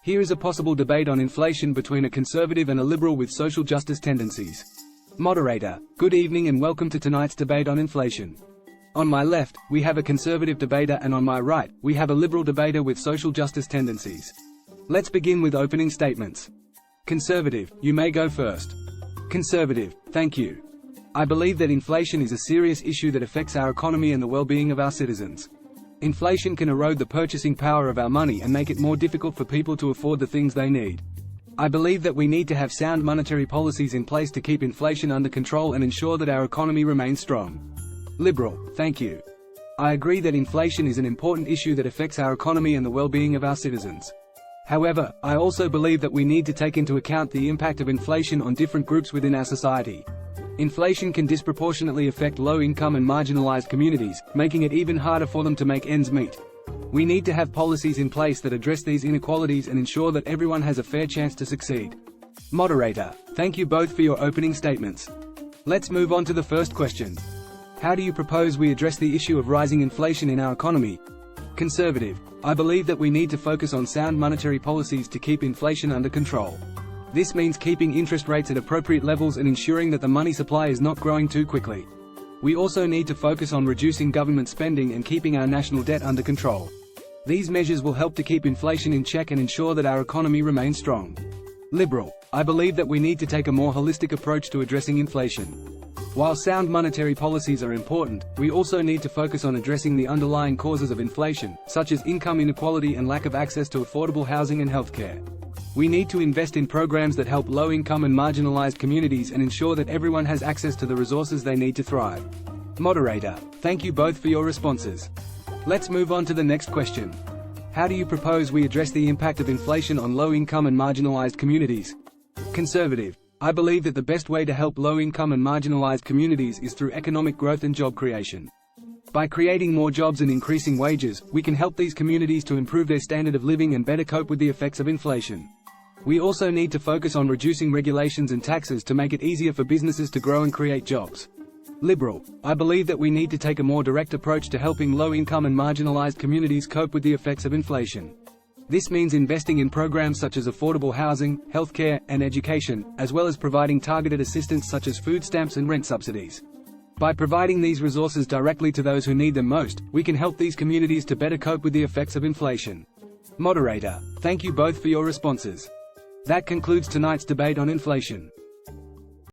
Here is a possible debate on inflation between a conservative and a liberal with social justice tendencies. Moderator: good evening and welcome to tonight's debate on inflation. On my left, we have a conservative debater, and on my right, we have a liberal debater with social justice tendencies. Let's begin with opening statements. Conservative: you may go first. Conservative: thank you. I believe that inflation is a serious issue that affects our economy and the well-being of our citizens. Inflation can erode the purchasing power of our money and make it more difficult for people to afford the things they need. I believe that we need to have sound monetary policies in place to keep inflation under control and ensure that our economy remains strong. Liberal: thank you. I agree that inflation is an important issue that affects our economy and the well-being of our citizens. However, I also believe that we need to take into account the impact of inflation on different groups within our society. Inflation can disproportionately affect low-income and marginalized communities, making it even harder for them to make ends meet. We need to have policies in place that address these inequalities and ensure that everyone has a fair chance to succeed. Moderator: thank you both for your opening statements. Let's move on to the first question. How do you propose we address the issue of rising inflation in our economy? Conservative: I believe that we need to focus on sound monetary policies to keep inflation under control. This means keeping interest rates at appropriate levels and ensuring that the money supply is not growing too quickly. We also need to focus on reducing government spending and keeping our national debt under control. These measures will help to keep inflation in check and ensure that our economy remains strong. Liberal: I believe that we need to take a more holistic approach to addressing inflation. While sound monetary policies are important, we also need to focus on addressing the underlying causes of inflation, such as income inequality and lack of access to affordable housing and healthcare. We need to invest in programs that help low-income and marginalized communities and ensure that everyone has access to the resources they need to thrive. Moderator: thank you both for your responses. Let's move on to the next question. How do you propose we address the impact of inflation on low-income and marginalized communities? Conservative: I believe that the best way to help low-income and marginalized communities is through economic growth and job creation. By creating more jobs and increasing wages, we can help these communities to improve their standard of living and better cope with the effects of inflation. We also need to focus on reducing regulations and taxes to make it easier for businesses to grow and create jobs. Liberal: I believe that we need to take a more direct approach to helping low-income and marginalized communities cope with the effects of inflation. This means investing in programs such as affordable housing, healthcare, and education, as well as providing targeted assistance such as food stamps and rent subsidies. By providing these resources directly to those who need them most, we can help these communities to better cope with the effects of inflation. Moderator: thank you both for your responses. That concludes tonight's debate on inflation.